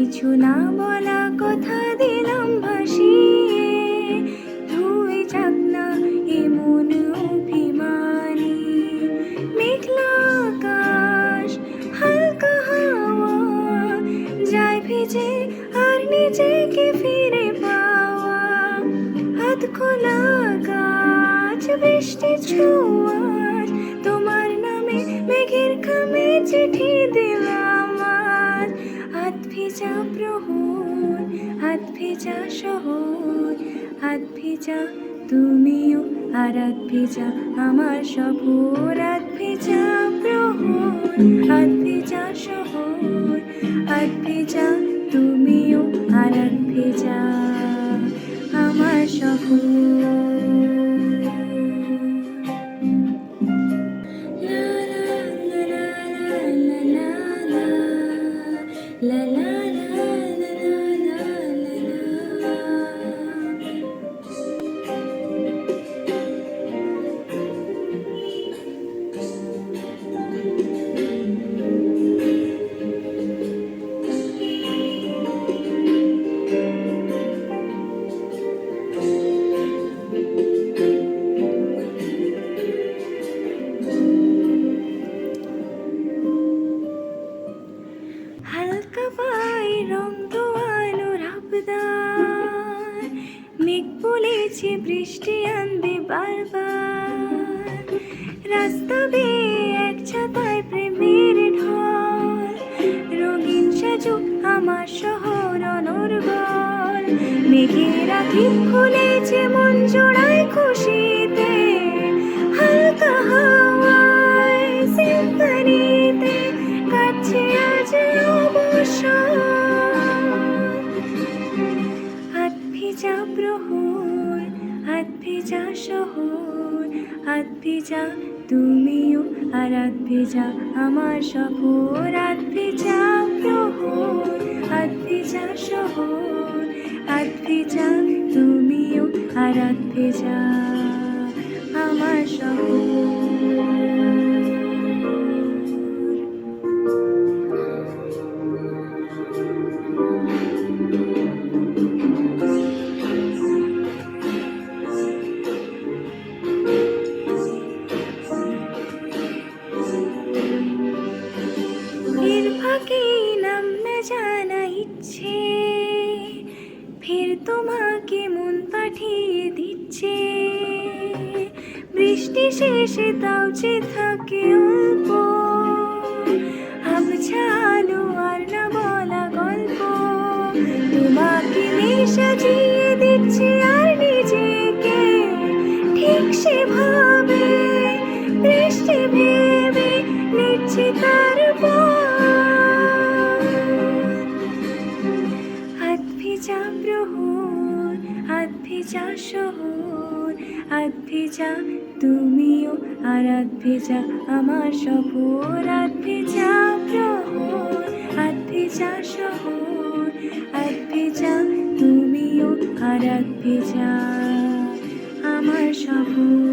কিছু না বলা কথা দিলাম ভাসিয়ে, ধুয়ে যাক না এমন অভিমানী। মেঘলা আকাশ, হালকা হাওয়া, যায় ভিজে আর নিজেকে ফিরে পাওয়া। হাত খোলা গাছ, বৃষ্টি ছোঁয়াচ, তোমার নামে মেঘের খামে চিঠি দিলাম আজ। হাত ভেজা প্রহর, হাত ভেজা শহর, হাত ভেজা তুমিও আর হাত ভেজা আমার সফর। হাত ভেজা প্রহর, হাত ভেজা শহর, হাত ভেজা তুমিও আর হাত ভেজা আমার সফর। La la la la la la la la. হালকা পাই রং দোয়ানোর আবদার, মেঘ বলেছে বৃষ্টি আনবে বারবার। রাস্তা বেয়ে এক ছাতায় প্রেমের ঢল, রঙিন সাজুক আমার শহর অনর্গল। মেঘের আঁখি খুলেছে মন জোড়ায় খুশিতে, হালকা হাওয়ায় সিম্ফনিতে কাটছে আজ অবসর। হাত ভেজা প্রহর, হাত ভেজা শহর, হাত ভেজা তুমিও আর হাত ভেজা আমার সফর। হাত ভেজা প্রহর, হাত ভেজা শহর, হাত ভেজা তুমিও আর হাত ভেজা আমার সফর। এর ফাঁকে নাম না জানা ইচ্ছে, ফের তোমাকে মন পাঠিয়ে দিচ্ছে। বৃষ্টি শেষে তাও যে থাকে অল্প, আবছা আলো আর না বলা গল্প। তোমাকে নিয়ে সাজিয়ে দিচ্ছি আর নিজেকে ঠিক সেভাবে, বৃষ্টি ভেবে নিচ্ছি তারপর। হাত ভেজা প্রহর, হাত ভেজা শহর, হাত ভেজা তুমিও আর হাত ভেজা আমার সফর। হাত ভেজা প্রহর, হাত ভেজা শহর, হাত ভেজা তুমিও আর হাত ভেজা আমার সফর।